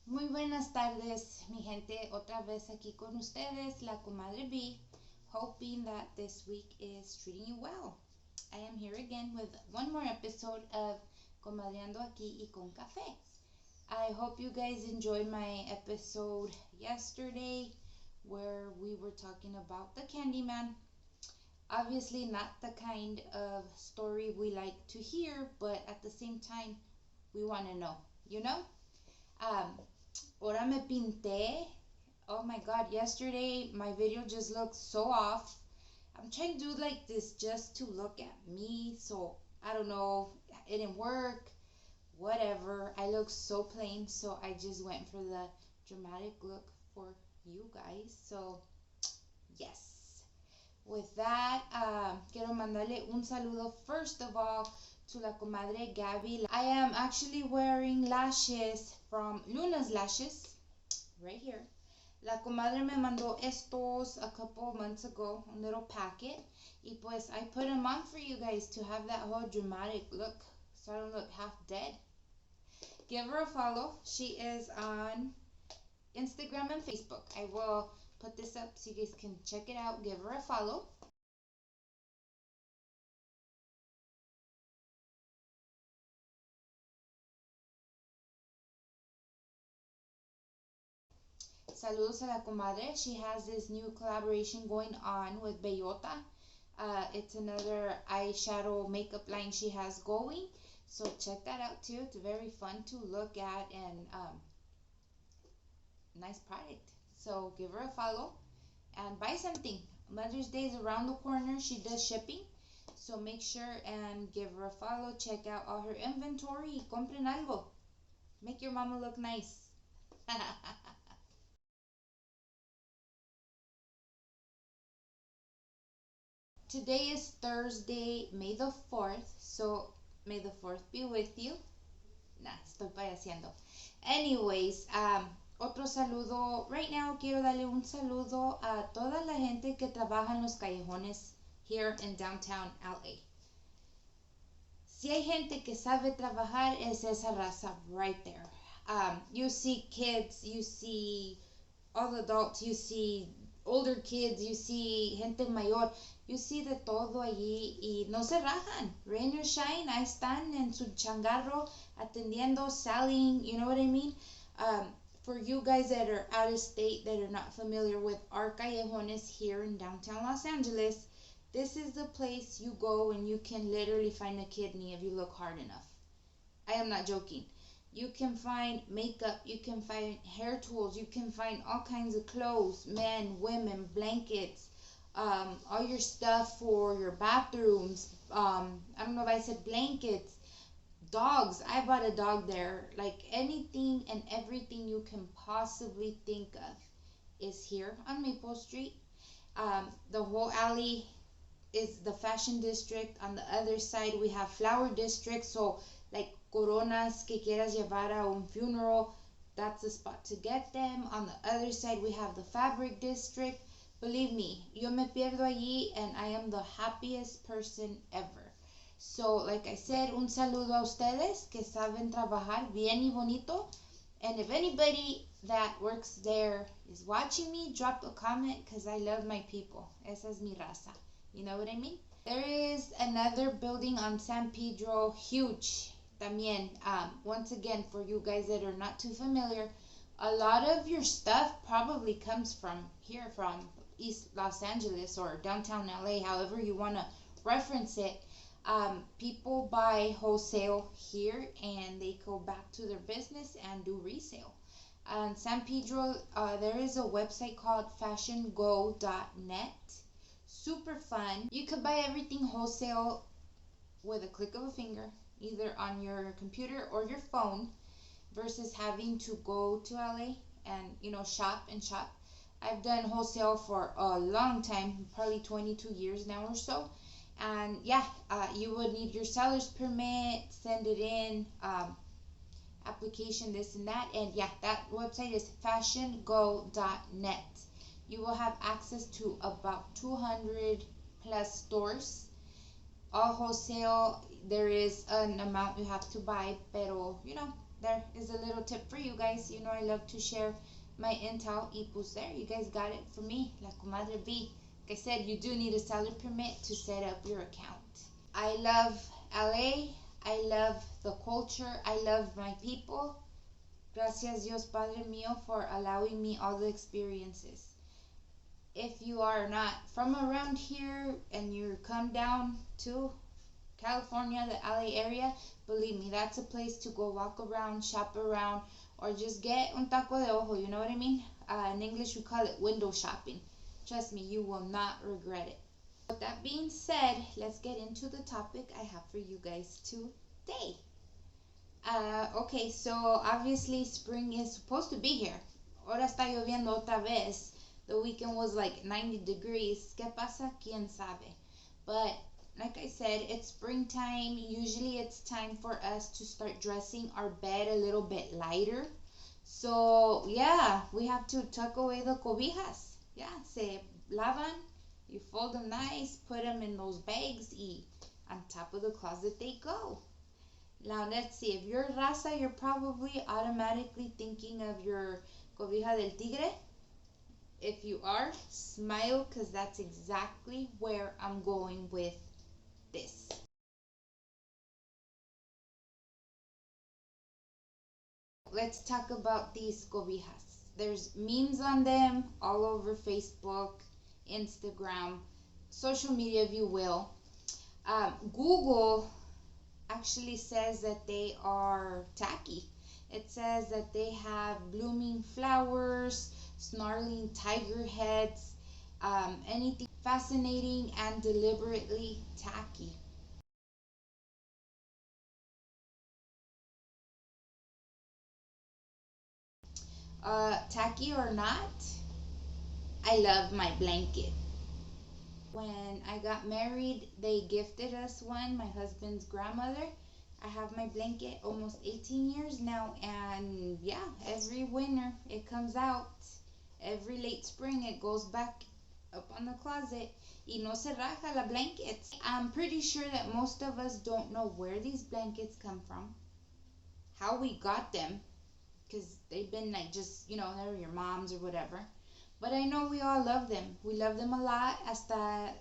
Muy buenas tardes, mi gente. Otra vez aquí con ustedes, la comadre B, hoping that this week is treating you well. I am here again with one more episode of Comadreando aquí y con café. I hope you guys enjoyed my episode yesterday where we were talking about the Candyman. Obviously, not the kind of story we like to hear, but at the same time, we want to know, you know? Um, Ahora me pinté. Oh my god, yesterday my video just looked so off. I'm trying to do like this just to look at me, so I don't know, it didn't work. Whatever, I look so plain, so I just went for the dramatic look for you guys. So, yes. With that, quiero mandarle un saludo first of all to la comadre Gabby. I am actually wearing lashes from Luna's Lashes right here. La comadre me mandó estos a couple months ago, a little packet. Y pues I put them on for you guys to have that whole dramatic look so I don't look half dead. Give her a follow. She is on Instagram and Facebook. I will put this up so you guys can check it out. Give her a follow. Saludos a la comadre. She has this new collaboration going on with Bellota. It's another eyeshadow makeup line she has going. So check that out too. It's very fun to look at and nice product. So give her a follow and buy something. Mother's Day is around the corner. She does shipping. So make sure and give her a follow. Check out all her inventory y compren algo. Make your mama look nice. Today is Thursday, May the 4th. So may the 4th be with you. Nah, estoy payaseando. Anyways, otro saludo. Right now quiero darle un saludo a toda la gente que trabaja en los callejones here in downtown LA. Si hay gente que sabe trabajar, es esa raza right there. You see kids, you see all adults, you see older kids, you see gente mayor, you see de todo allí y no se rajan. Rain or shine, ahí están en su changarro atendiendo, selling, you know what I mean? For you guys that are out of state, that are not familiar with our callejones here in downtown Los Angeles, this is the place you go and you can literally find a kidney if you look hard enough. I am not joking. You can find makeup, you can find hair tools, you can find all kinds of clothes, men, women, blankets, all your stuff for your bathrooms. I don't know if I said blankets, dogs. I bought a dog there. Like anything and everything you can possibly think of is here on Maple Street. The whole alley is the fashion district. On the other side, we have flower district. So, like coronas que quieras llevar a un funeral, that's the spot to get them. On the other side, we have the fabric district. Believe me, yo me pierdo allí and I am the happiest person ever. So, like I said, un saludo a ustedes que saben trabajar bien y bonito. And if anybody that works there is watching me, drop a comment because I love my people. Esa es mi raza. You know what I mean? There is another building on San Pedro, huge. También, once again, for you guys that are not too familiar, a lot of your stuff probably comes from here, from East Los Angeles or downtown LA, however you want to reference it. People buy wholesale here and they go back to their business and do resale. On San Pedro, there is a website called fashiongo.net. Super fun. You could buy everything wholesale with a click of a finger, either on your computer or your phone, versus having to go to LA and shop and shop. I've done wholesale for a long time, probably 22 years now or so. And yeah, you would need your seller's permit, send it in, application, this and that. And yeah, that website is fashiongo.net. You will have access to about 200 plus stores, all wholesale. There is an amount you have to buy, pero there is a little tip for you guys. You know I love to share my intel. Y pues there, you guys got it for me. La comadre B. Like I said, you do need a seller permit to set up your account. I love LA. I love the culture. I love my people. Gracias Dios Padre mío for allowing me all the experiences. If you are not from around here and you come down to California, the LA area, believe me, that's a place to go walk around, shop around, or just get un taco de ojo, you know what I mean? In English, we call it window shopping. Trust me, you will not regret it. With that being said, let's get into the topic I have for you guys today. Okay, so obviously spring is supposed to be here. Ahora está lloviendo otra vez. The weekend was like 90 degrees. ¿Qué pasa? ¿Quién sabe? But like I said, it's springtime. Usually it's time for us to start dressing our bed a little bit lighter. So yeah, we have to tuck away the cobijas. Yeah, se lavan. You fold them nice, put them in those bags, y on top of the closet they go. Now let's see, if you're raza, you're probably automatically thinking of your cobija del tigre. If you are, smile, because that's exactly where I'm going with this. Let's talk about these cobijas. There's memes on them all over Facebook, Instagram, social media, if you will. Google actually says that they are tacky. It says that they have blooming flowers, snarling tiger heads, anything fascinating and deliberately tacky. Tacky or not, I love my blanket. When I got married, they gifted us one, my husband's grandmother. I have my blanket almost 18 years now, and yeah, every winter it comes out. Every late spring it goes back up on the closet. Y no se raja la blankets. I'm pretty sure that most of us don't know where these blankets come from, how we got them, because they've been like just, they're your mom's or whatever. But I know we all love them. We love them a lot. Hasta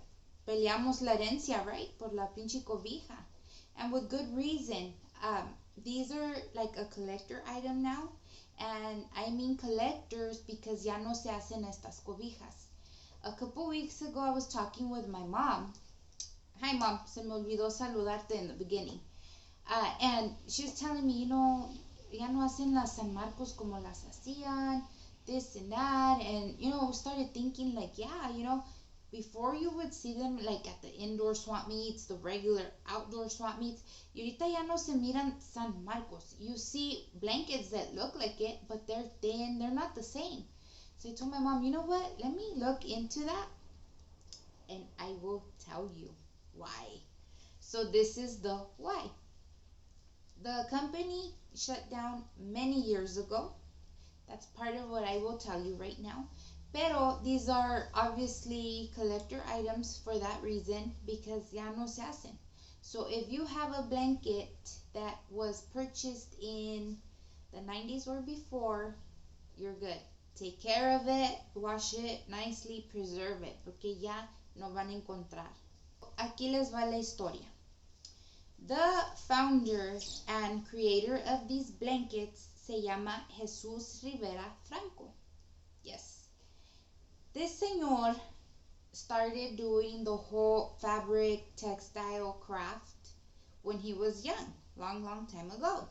peleamos la herencia, right? Por la pinche cobija. And with good reason. These are like a collector item now. And I mean collectors because ya no se hacen estas cobijas. A couple weeks ago, I was talking with my mom. Hi, Mom. Se me olvidó saludarte in the beginning. And she was telling me, ya no hacen las San Marcos como las hacían, this and that. And, we started thinking like, yeah, before you would see them like at the indoor swap meets, the regular outdoor swap meets, y ahorita ya no se miran San Marcos. You see blankets that look like it, but they're thin, they're not the same. So I told my mom, you know what, let me look into that and I will tell you why. So this is the why. The company shut down many years ago. That's part of what I will tell you right now. Pero these are obviously collector items for that reason, because ya no se hacen. So if you have a blanket that was purchased in the 90s or before, you're good. Take care of it, wash it nicely, preserve it, porque ya no van a encontrar. Aquí les va la historia. The founder and creator of these blankets se llama Jesús Rivera Franco. Yes. This señor started doing the whole fabric textile craft when he was young, long time ago.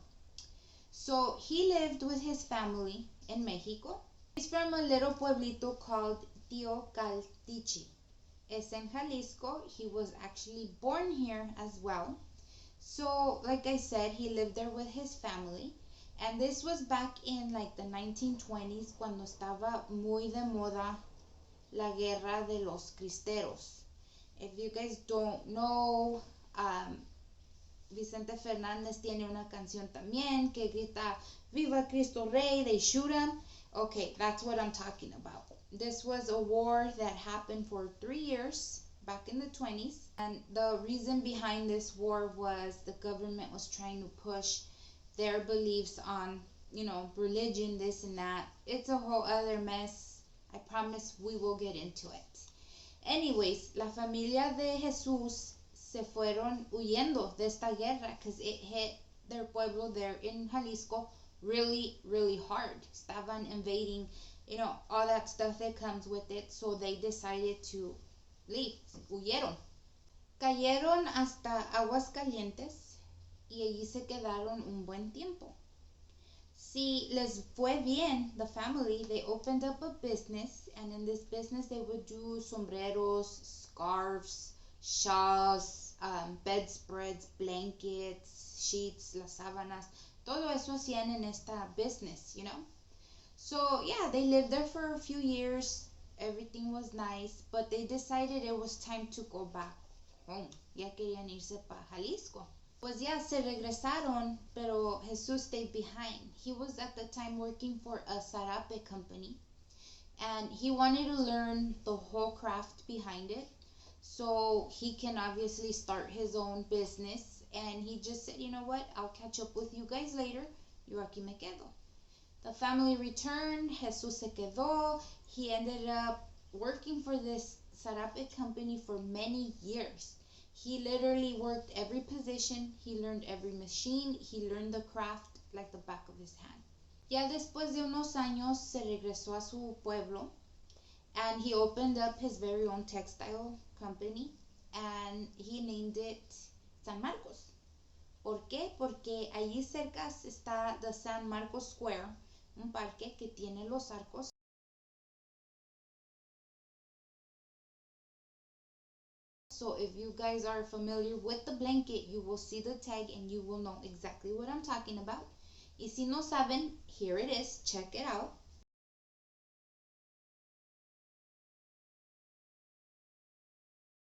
So he lived with his family in Mexico. He's from a little pueblito called Teocaltichi. Es en Jalisco. He was actually born here as well. So, like I said, he lived there with his family. And this was back in like the 1920s, cuando estaba muy de moda la guerra de los cristeros. If you guys don't know, Vicente Fernández tiene una canción también que grita, Viva Cristo Rey, they shoot him. Okay, that's what I'm talking about. This was a war that happened for 3 years back in the 20s. And the reason behind this war was the government was trying to push their beliefs on, religion, this and that. It's a whole other mess. I promise we will get into it. Anyways, la familia de Jesús se fueron huyendo de esta guerra because it hit their pueblo there in Jalisco really, really hard. Estaban invading, all that stuff that comes with it. So they decided to leave. Huyeron. Cayeron hasta Aguascalientes y allí se quedaron un buen tiempo. Si les fue bien, the family, they opened up a business, and in this business they would do sombreros, scarves, shawls, bedspreads, blankets, sheets, las sábanas. Todo eso hacían en esta business. So yeah, they lived there for a few years. Everything was nice, but they decided it was time to go back home. Ya querían irse para Jalisco. Pues ya se regresaron, pero Jesús stayed behind. He was at the time working for a sarape company, and he wanted to learn the whole craft behind it so he can obviously start his own business. And he just said, you know what, I'll catch up with you guys later. Yo aquí me quedo. The family returned. Jesús se quedó. He ended up working for this sarape company for many years. He literally worked every position. He learned every machine. He learned the craft like the back of his hand. Ya después de unos años se regresó a su pueblo, and he opened up his very own textile company, and he named it San Marcos. ¿Por qué? Porque allí cerca está the San Marcos Square, un parque que tiene los arcos. So if you guys are familiar with the blanket, you will see the tag and you will know exactly what I'm talking about. Y si no saben, here it is. Check it out.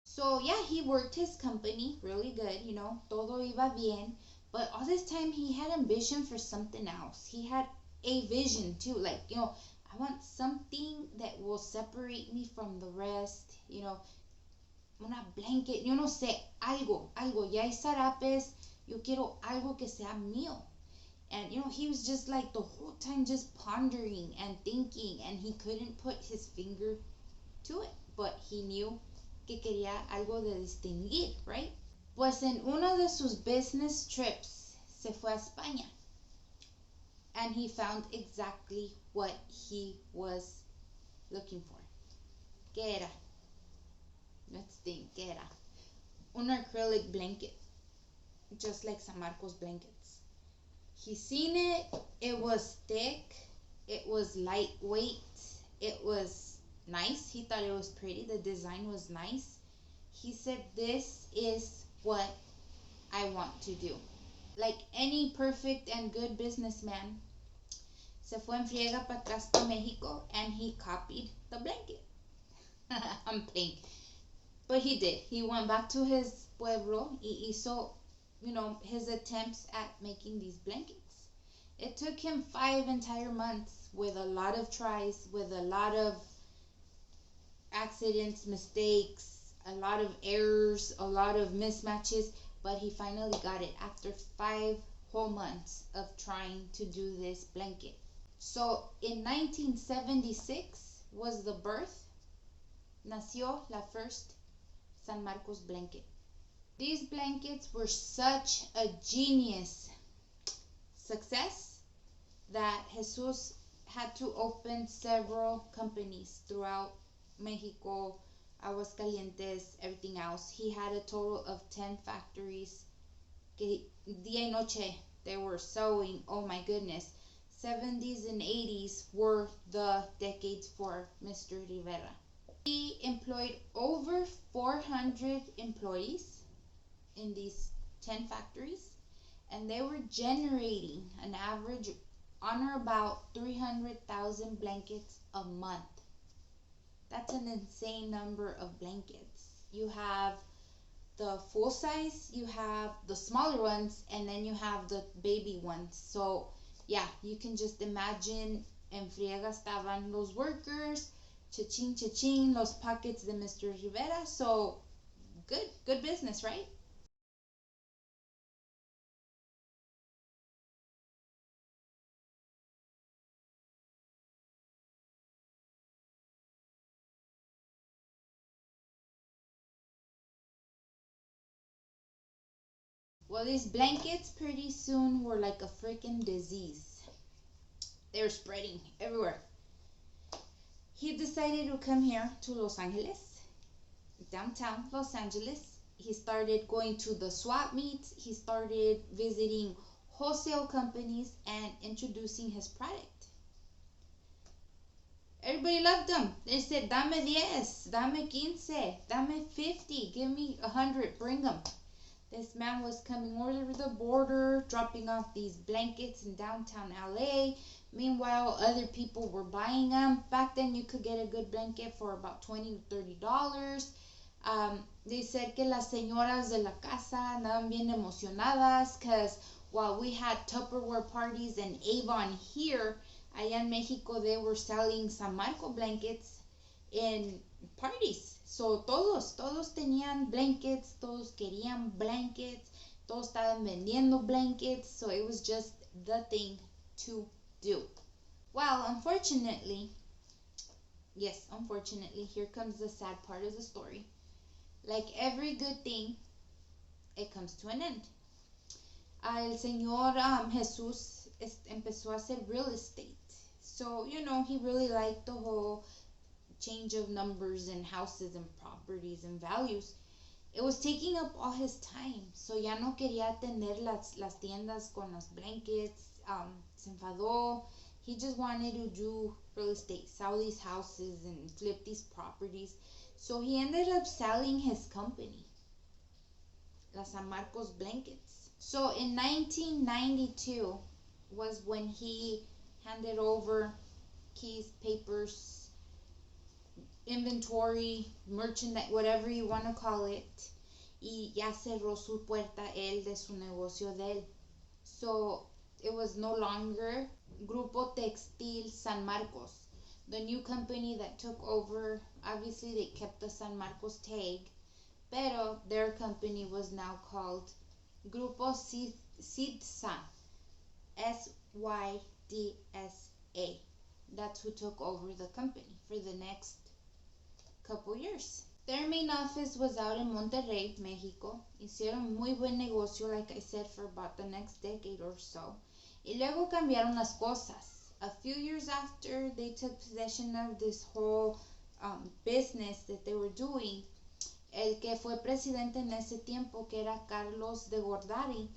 So yeah, he worked his company really good, todo iba bien. But all this time he had ambition for something else. He had a vision too, like, I want something that will separate me from the rest, una blanket, yo no sé, algo, ya hay zarapes, yo quiero algo que sea mío. And he was just like the whole time just pondering and thinking, and he couldn't put his finger to it, but he knew que quería algo de distinguir, right? Pues en uno de sus business trips se fue a España, and he found exactly what he was looking for. ¿Qué era? Let's think, ¿qué era? Un acrylic blanket, just like San Marcos blankets. He seen it. It was thick. It was lightweight. It was nice. He thought it was pretty. The design was nice. He said, this is what I want to do. Like any perfect and good businessman, se fue en friega para atrás para Mexico, and he copied the blanket. I'm playing. But he did. He went back to his pueblo y hizo, his attempts at making these blankets. It took him 5 entire months with a lot of tries, with a lot of accidents, mistakes, a lot of errors, a lot of mismatches, but he finally got it after 5 whole months of trying to do this blanket. So in 1976 was the birth, nació la first San Marcos blanket. These blankets were such a genius success that Jesus had to open several companies throughout Mexico, Aguascalientes, everything else. He had a total of 10 factories. Que día y noche they were sewing. Oh my goodness. 70s and 80s were the decades for Mr. Rivera. He employed over 400 employees in these 10 factories, and they were generating an average on or about 300,000 blankets a month. That's an insane number of blankets. You have the full size, you have the smaller ones, and then you have the baby ones. So yeah, you can just imagine, en friega estaban los workers, cha-ching, los pockets de Mr. Rivera. So good business, right? Well, these blankets pretty soon were like a freaking disease. They were spreading everywhere. He decided to come here to Los Angeles, downtown Los Angeles. He started going to the swap meets. He started visiting wholesale companies and introducing his product. Everybody loved him. They said, dame 10, dame 15, dame 50, give me 100, bring them. This man was coming over the border, dropping off these blankets in downtown LA. Meanwhile, other people were buying them. Back then, you could get a good blanket for about $20 to $30. They said que las señoras de la casa andaban bien emocionadas because while we had Tupperware parties and Avon here, allá en Mexico, they were selling San Marco blankets in parties. So todos tenían blankets, todos querían blankets, todos estaban vendiendo blankets. So it was just the thing to do. Well, unfortunately, here comes the sad part of the story. Like every good thing, it comes to an end. El señor Jesús empezó a hacer real estate. So, he really liked the whole change of numbers and houses and properties and values. It was taking up all his time. So ya no quería atender las tiendas con los blankets. Se enfadó. He just wanted to do real estate, sell these houses and flip these properties. So he ended up selling his company, Las San Marcos Blankets. So in 1992 was when he handed over keys, papers, inventory, merchandise, whatever you want to call it. Y ya cerró su puerta él de su negocio de él. So it was no longer Grupo Textil San Marcos. The new company that took over, obviously they kept the San Marcos tag, pero their company was now called Grupo Sydsa, SYDSA. That's who took over the company for the next couple years. Their main office was out in Monterrey, Mexico. Hicieron muy buen negocio, like I said, for about the next decade or so. Y luego cambiaron las cosas. A few years after they took possession of this whole business that they were doing, el que fue presidente en ese tiempo, que era Carlos de Gordari,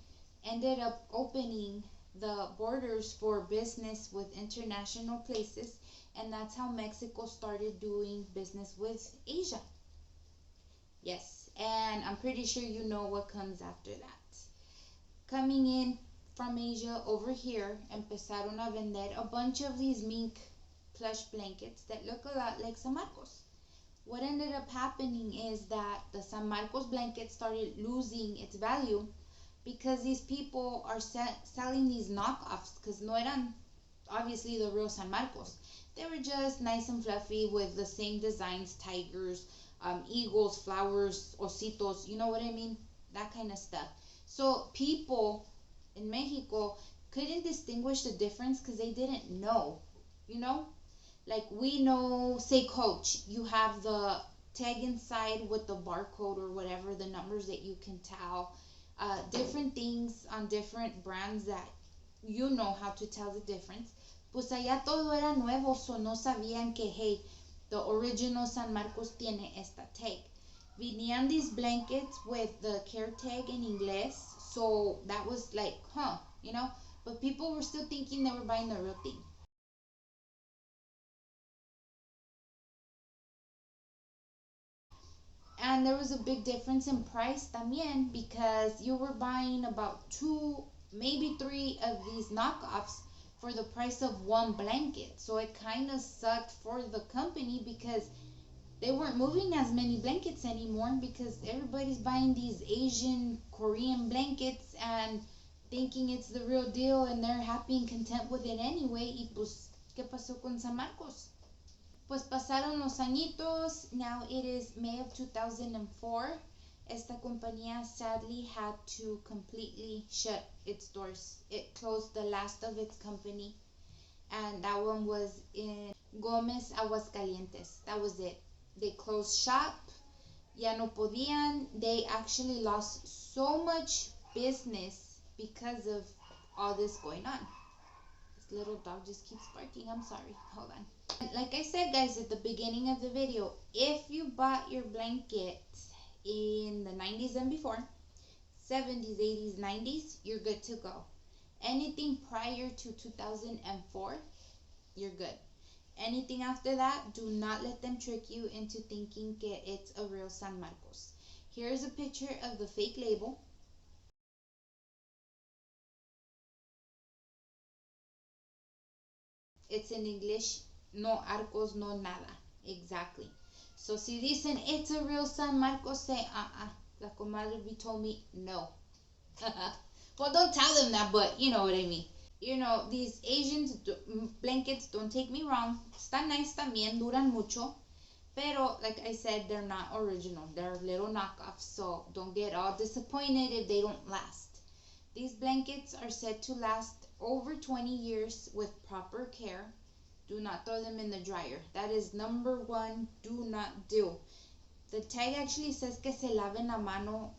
ended up opening the borders for business with international places, and that's how Mexico started doing business with Asia. Yes, and I'm pretty sure you know what comes after that. Coming in from Asia over here, empezaron a vender a bunch of these mink plush blankets that look a lot like San Marcos. What ended up happening is that the San Marcos blanket started losing its value because these people are selling these knockoffs, because no eran obviously the real San Marcos. They were just nice and fluffy with the same designs, tigers, eagles, flowers, ositos, you know what I mean? That kind of stuff. So people in Mexico couldn't distinguish the difference because they didn't know, Like we know, say Coach, you have the tag inside with the barcode or whatever, the numbers that you can tell. Different things on different brands that you know how to tell the difference. Pues allá todo era nuevo, so no sabían que, hey, the original San Marcos tiene esta tag. Venían these blankets with the care tag in English, so that was like, but people were still thinking they were buying the real thing. And there was a big difference in price también, because you were buying about 2, maybe 3 of these knockoffs for the price of one blanket. So it kind of sucked for the company because they weren't moving as many blankets anymore, because everybody's buying these Asian, Korean blankets and thinking it's the real deal, and they're happy and content with it anyway. Y pues, ¿qué pasó con San Marcos? Pues pasaron los añitos. Now it is May of 2004. Esta compañía sadly had to completely shut its doors. It closed the last of its company, and that one was in Gómez, Aguascalientes. That was it. They closed shop. Ya no podían. They actually lost so much business because of all this going on. This little dog just keeps barking. I'm sorry. Hold on. And like I said, guys, at the beginning of the video, if you bought your blanket in the 90s and before, 70s, 80s, 90s, you're good to go. Anything prior to 2004, you're good. Anything after that, do not let them trick you into thinking que it's a real San Marcos. Here's a picture of the fake label. It's in English, no arcos, no nada. Exactly. So si dicen it's a real San Marcos, say, la comadre told me no. Well, don't tell them that, but you know what I mean. You know, these Asians blankets, don't take me wrong, están nice también, duran mucho, pero like I said, they're not original. They're little knockoffs, so don't get all disappointed if they don't last. These blankets are said to last over 20 years with proper care. Do not throw them in the dryer. That is number one, do not do. The tag actually says que se laven a mano.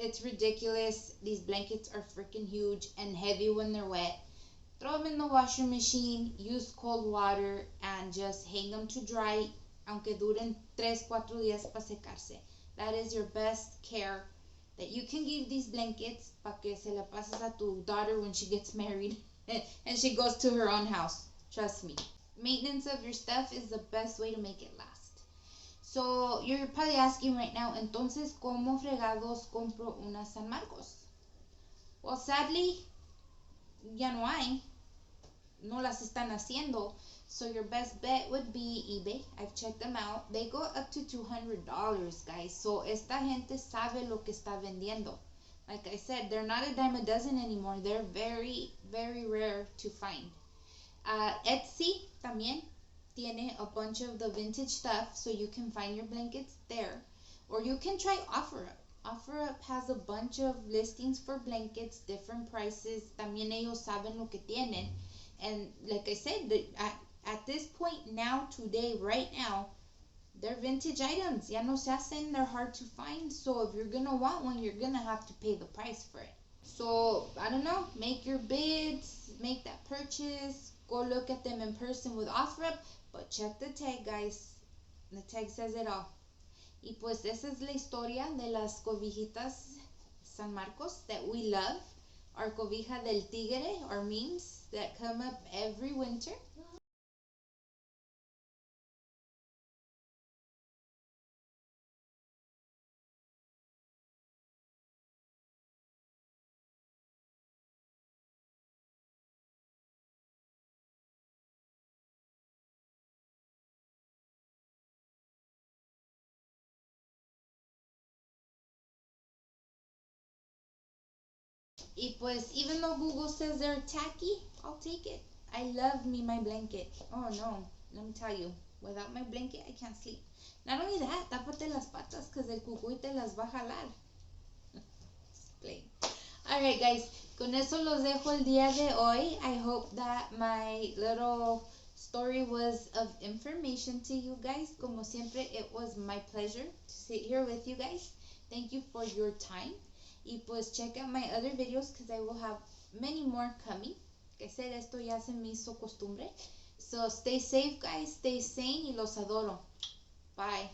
It's ridiculous. These blankets are freaking huge and heavy when they're wet. Throw them in the washing machine, use cold water, and just hang them to dry, aunque duren 3-4 días para secarse. That is your best care that you can give these blankets para que se la pases a tu daughter when she gets married and she goes to her own house. Trust me. Maintenance of your stuff is the best way to make it last. So, you're probably asking right now, entonces, ¿cómo fregados compro una San Marcos? Well, sadly, ya no hay. No las están haciendo. So, your best bet would be eBay. I've checked them out. They go up to $200, guys. So, esta gente sabe lo que está vendiendo. Like I said, they're not a dime a dozen anymore. They're very, very rare to find. Etsy también tiene a bunch of the vintage stuff, so you can find your blankets there. Or you can try OfferUp. OfferUp has a bunch of listings for blankets, different prices. También ellos saben lo que tienen. And like I said, at this point now, today, right now, they're vintage items. Ya no se hacen, they're hard to find. So if you're going to want one, you're going to have to pay the price for it. So, I don't know, make your bids, make that purchase, go look at them in person with OfferUp. But check the tag, guys. The tag says it all. Y pues esa es la historia de las cobijitas San Marcos that we love. Our cobija del tigre, our memes that come up every winter. Y pues, even though Google says they're tacky, I'll take it. I love me my blanket. Oh no, let me tell you, without my blanket I can't sleep. Not only that, tápate las patas because el cucuy te las va a jalar. Play. Alright guys, con eso los dejo el día de hoy. I hope that my little story was of information to you guys. Como siempre, it was my pleasure to sit here with you guys. Thank you for your time. Y pues check out my other videos because I will have many more coming. Like I said, esto ya se me hizo costumbre. So stay safe, guys. Stay sane y los adoro. Bye.